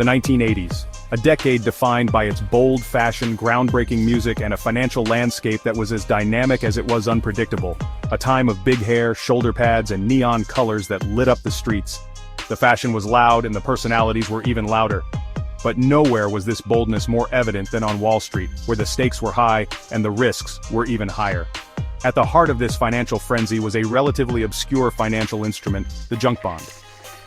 The 1980s, a decade defined by its bold fashion, groundbreaking music, and a financial landscape that was as dynamic as it was unpredictable. A time of big hair, shoulder pads, and neon colors that lit up the streets. The fashion was loud and the personalities were even louder. But nowhere was this boldness more evident than on Wall Street, where the stakes were high and the risks were even higher. At the heart of this financial frenzy was a relatively obscure financial instrument, the junk bond.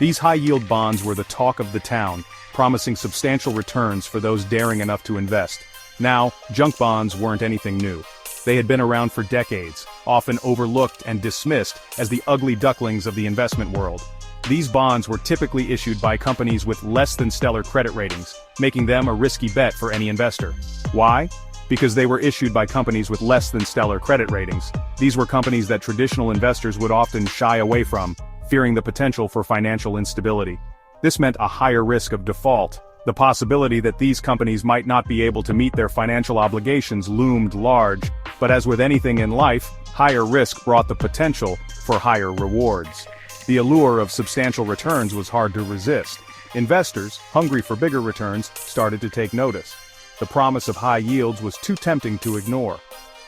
These high-yield bonds were the talk of the town, promising substantial returns for those daring enough to invest. Now, junk bonds weren't anything new. They had been around for decades, often overlooked and dismissed as the ugly ducklings of the investment world. These bonds were typically issued by companies with less than stellar credit ratings, making them a risky bet for any investor. Why? Because they were issued by companies with less than stellar credit ratings. These were companies that traditional investors would often shy away from, fearing the potential for financial instability. This meant a higher risk of default. The possibility that these companies might not be able to meet their financial obligations loomed large, but as with anything in life, higher risk brought the potential for higher rewards. The allure of substantial returns was hard to resist. Investors, hungry for bigger returns, started to take notice. The promise of high yields was too tempting to ignore.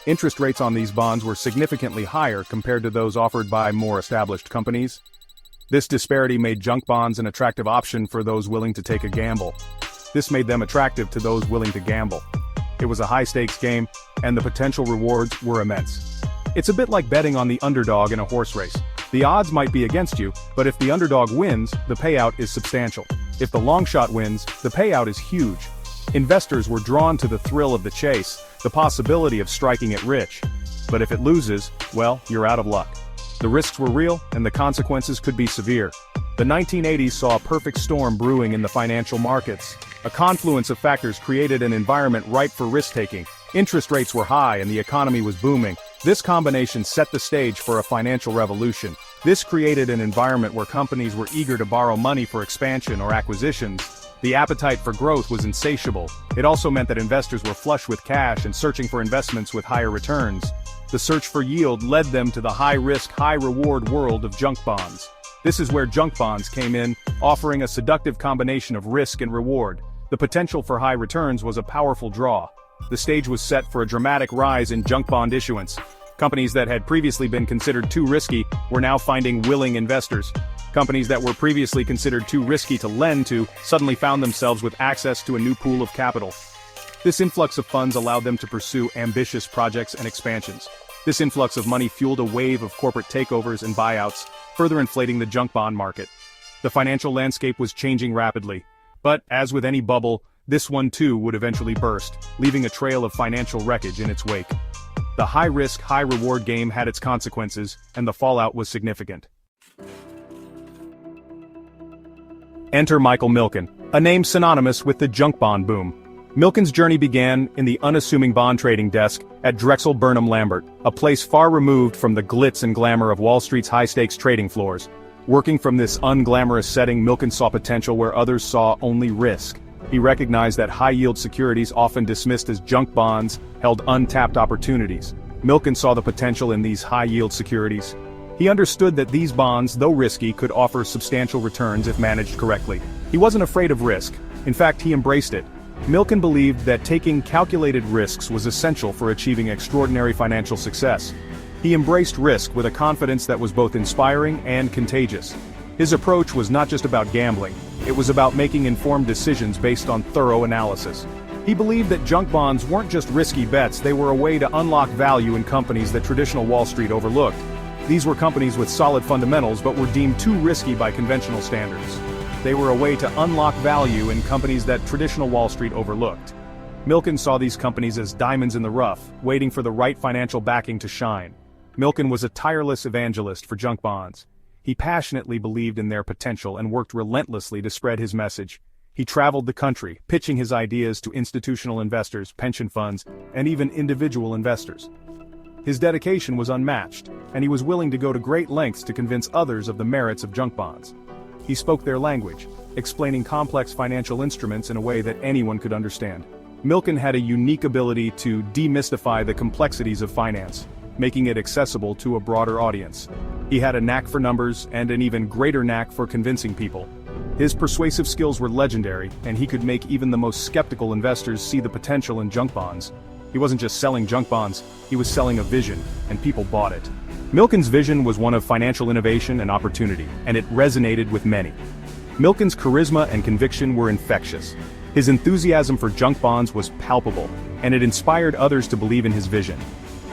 Interest rates on these bonds were significantly higher compared to those offered by more established companies. This disparity made junk bonds an attractive option for those willing to take a gamble. This made them attractive to those willing to gamble. It was a high-stakes game, and the potential rewards were immense. It's a bit like betting on the underdog in a horse race. The odds might be against you, but if the underdog wins, the payout is substantial. If the long shot wins, the payout is huge. Investors were drawn to the thrill of the chase, the possibility of striking it rich. But if it loses, well, you're out of luck. The risks were real, and the consequences could be severe. The 1980s saw a perfect storm brewing in the financial markets. A confluence of factors created an environment ripe for risk-taking. Interest rates were high and the economy was booming. This combination set the stage for a financial revolution. This created an environment where companies were eager to borrow money for expansion or acquisitions. The appetite for growth was insatiable. It also meant that investors were flush with cash and searching for investments with higher returns. The search for yield led them to the high-risk, high-reward world of junk bonds. This is where junk bonds came in, offering a seductive combination of risk and reward. The potential for high returns was a powerful draw. The stage was set for a dramatic rise in junk bond issuance. Companies that had previously been considered too risky were now finding willing investors. Companies that were previously considered too risky to lend to suddenly found themselves with access to a new pool of capital. This influx of funds allowed them to pursue ambitious projects and expansions. This influx of money fueled a wave of corporate takeovers and buyouts, further inflating the junk bond market. The financial landscape was changing rapidly. But, as with any bubble, this one too would eventually burst, leaving a trail of financial wreckage in its wake. The high-risk, high-reward game had its consequences, and the fallout was significant. Enter Michael Milken, a name synonymous with the junk bond boom. Milken's journey began in the unassuming bond trading desk at Drexel Burnham Lambert, a place far removed from the glitz and glamour of Wall Street's high-stakes trading floors. Working from this unglamorous setting, Milken saw potential where others saw only risk. He recognized that high-yield securities, often dismissed as junk bonds, held untapped opportunities. Milken saw the potential in these high-yield securities. He understood that these bonds, though risky, could offer substantial returns if managed correctly. He wasn't afraid of risk. In fact, he embraced it. Milken believed that taking calculated risks was essential for achieving extraordinary financial success. He embraced risk with a confidence that was both inspiring and contagious. His approach was not just about gambling, it was about making informed decisions based on thorough analysis. He believed that junk bonds weren't just risky bets, they were a way to unlock value in companies that traditional Wall Street overlooked. These were companies with solid fundamentals but were deemed too risky by conventional standards. They were a way to unlock value in companies that traditional Wall Street overlooked. Milken saw these companies as diamonds in the rough, waiting for the right financial backing to shine. Milken was a tireless evangelist for junk bonds. He passionately believed in their potential and worked relentlessly to spread his message. He traveled the country, pitching his ideas to institutional investors, pension funds, and even individual investors. His dedication was unmatched, and he was willing to go to great lengths to convince others of the merits of junk bonds. He spoke their language, explaining complex financial instruments in a way that anyone could understand. Milken had a unique ability to demystify the complexities of finance, making it accessible to a broader audience. He had a knack for numbers and an even greater knack for convincing people. His persuasive skills were legendary, and he could make even the most skeptical investors see the potential in junk bonds. He wasn't just selling junk bonds, he was selling a vision, and people bought it. Milken's vision was one of financial innovation and opportunity, and it resonated with many. Milken's charisma and conviction were infectious. His enthusiasm for junk bonds was palpable, and it inspired others to believe in his vision.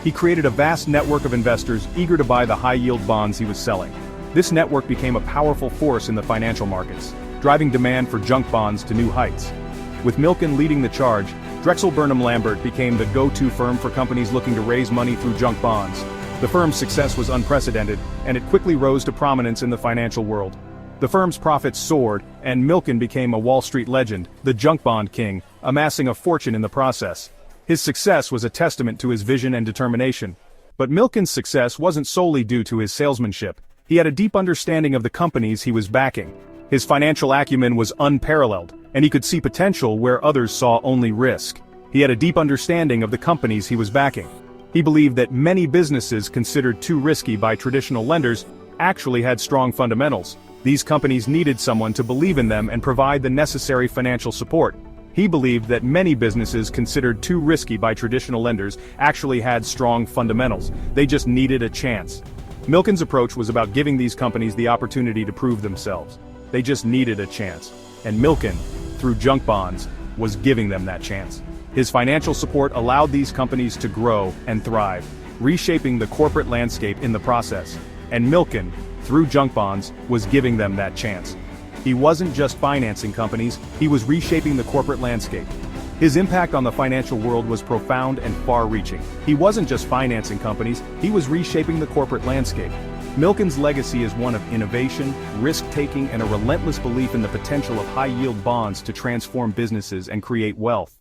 He created a vast network of investors eager to buy the high-yield bonds he was selling. This network became a powerful force in the financial markets, driving demand for junk bonds to new heights. With Milken leading the charge, Drexel Burnham Lambert became the go-to firm for companies looking to raise money through junk bonds. The firm's success was unprecedented, and it quickly rose to prominence in the financial world. The firm's profits soared, and Milken became a Wall Street legend, the junk bond king, amassing a fortune in the process. His success was a testament to his vision and determination. But Milken's success wasn't solely due to his salesmanship. He had a deep understanding of the companies he was backing. His financial acumen was unparalleled, and he could see potential where others saw only risk. He had a deep understanding of the companies he was backing. He believed that many businesses considered too risky by traditional lenders actually had strong fundamentals. These companies needed someone to believe in them and provide the necessary financial support. He believed that many businesses considered too risky by traditional lenders actually had strong fundamentals. They just needed a chance. Milken's approach was about giving these companies the opportunity to prove themselves. They just needed a chance. And Milken, through junk bonds, was giving them that chance. His financial support allowed these companies to grow and thrive, reshaping the corporate landscape in the process. And Milken, through junk bonds, was giving them that chance. He wasn't just financing companies, he was reshaping the corporate landscape. His impact on the financial world was profound and far-reaching. He wasn't just financing companies, he was reshaping the corporate landscape. Milken's legacy is one of innovation, risk-taking, and a relentless belief in the potential of high-yield bonds to transform businesses and create wealth.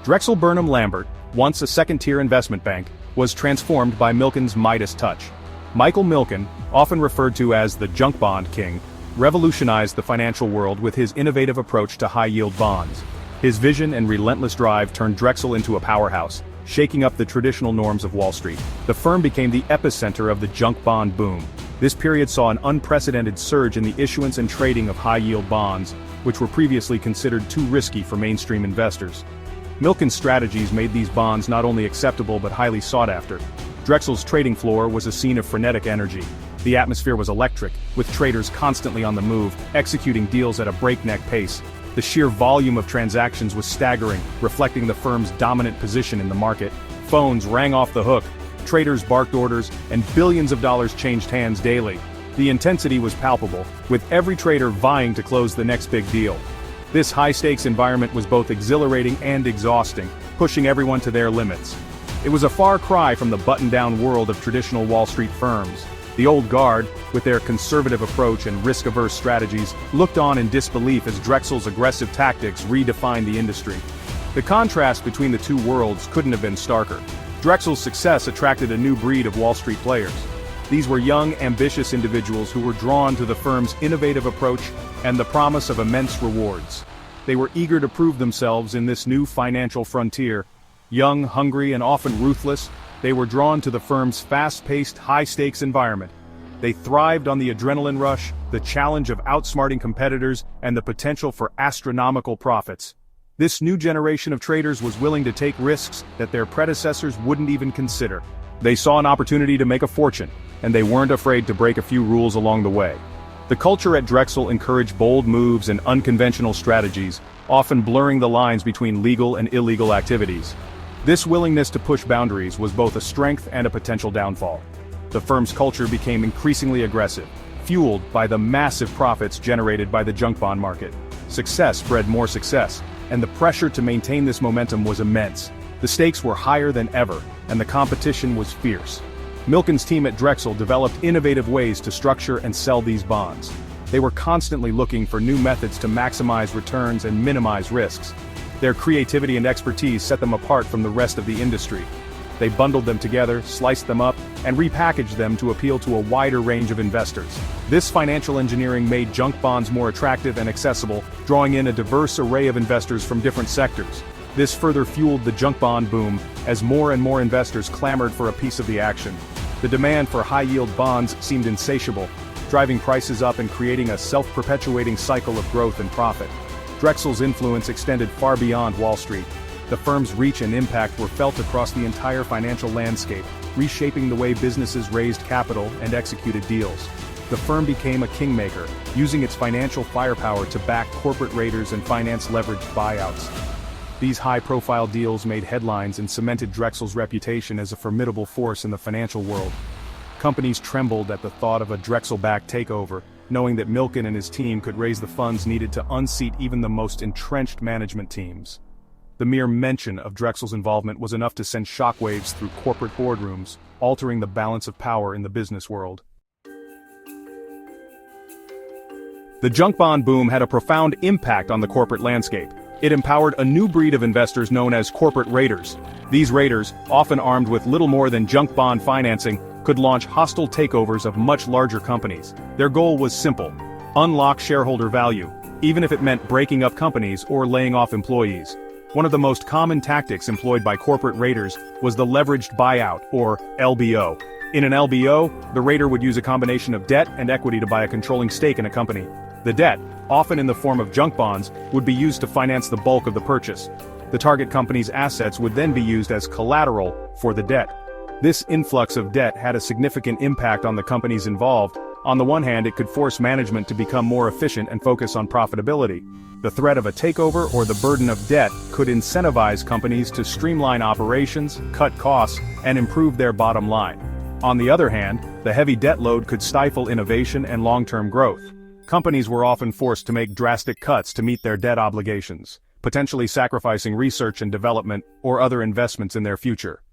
Drexel Burnham Lambert, once a second-tier investment bank, was transformed by Milken's Midas touch. Michael Milken, often referred to as the junk bond king, revolutionized the financial world with his innovative approach to high-yield bonds. His vision and relentless drive turned Drexel into a powerhouse, shaking up the traditional norms of Wall Street. The firm became the epicenter of the junk bond boom. This period saw an unprecedented surge in the issuance and trading of high-yield bonds, which were previously considered too risky for mainstream investors. Milken's strategies made these bonds not only acceptable but highly sought after. Drexel's trading floor was a scene of frenetic energy. The atmosphere was electric, with traders constantly on the move, executing deals at a breakneck pace. The sheer volume of transactions was staggering, reflecting the firm's dominant position in the market. Phones rang off the hook, traders barked orders, and billions of dollars changed hands daily. The intensity was palpable, with every trader vying to close the next big deal. This high-stakes environment was both exhilarating and exhausting, pushing everyone to their limits. It was a far cry from the buttoned-down world of traditional Wall Street firms. The old guard, with their conservative approach and risk-averse strategies, looked on in disbelief as Drexel's aggressive tactics redefined the industry. The contrast between the two worlds couldn't have been starker. Drexel's success attracted a new breed of Wall Street players. These were young, ambitious individuals who were drawn to the firm's innovative approach and the promise of immense rewards. They were eager to prove themselves in this new financial frontier. Young, hungry, and often ruthless, they were drawn to the firm's fast-paced, high-stakes environment. They thrived on the adrenaline rush, the challenge of outsmarting competitors, and the potential for astronomical profits. This new generation of traders was willing to take risks that their predecessors wouldn't even consider. They saw an opportunity to make a fortune, and they weren't afraid to break a few rules along the way. The culture at Drexel encouraged bold moves and unconventional strategies, often blurring the lines between legal and illegal activities. This willingness to push boundaries was both a strength and a potential downfall. The firm's culture became increasingly aggressive, fueled by the massive profits generated by the junk bond market. Success bred more success, and the pressure to maintain this momentum was immense. The stakes were higher than ever, and the competition was fierce. Milken's team at Drexel developed innovative ways to structure and sell these bonds. They were constantly looking for new methods to maximize returns and minimize risks. Their creativity and expertise set them apart from the rest of the industry. They bundled them together, sliced them up, and repackaged them to appeal to a wider range of investors. This financial engineering made junk bonds more attractive and accessible, drawing in a diverse array of investors from different sectors. This further fueled the junk bond boom, as more and more investors clamored for a piece of the action. The demand for high-yield bonds seemed insatiable. driving prices up and creating a self-perpetuating cycle of growth and profit. Drexel's influence extended far beyond Wall Street. The firm's reach and impact were felt across the entire financial landscape, reshaping the way businesses raised capital and executed deals. The firm became a kingmaker, using its financial firepower to back corporate raiders and finance leveraged buyouts. These high-profile deals made headlines and cemented Drexel's reputation as a formidable force in the financial world. Companies trembled at the thought of a Drexel-backed takeover, knowing that Milken and his team could raise the funds needed to unseat even the most entrenched management teams. The mere mention of Drexel's involvement was enough to send shockwaves through corporate boardrooms, altering the balance of power in the business world. The junk bond boom had a profound impact on the corporate landscape. It empowered a new breed of investors known as corporate raiders. These raiders, often armed with little more than junk bond financing, could launch hostile takeovers of much larger companies. Their goal was simple: unlock shareholder value, even if it meant breaking up companies or laying off employees. One of the most common tactics employed by corporate raiders was the leveraged buyout, or LBO. In an LBO, the raider would use a combination of debt and equity to buy a controlling stake in a company. The debt, often in the form of junk bonds, would be used to finance the bulk of the purchase. The target company's assets would then be used as collateral for the debt. This influx of debt had a significant impact on the companies involved. On the one hand, it could force management to become more efficient and focus on profitability. The threat of a takeover or the burden of debt could incentivize companies to streamline operations, cut costs, and improve their bottom line. On the other hand, the heavy debt load could stifle innovation and long-term growth. Companies were often forced to make drastic cuts to meet their debt obligations, potentially sacrificing research and development or other investments in their future.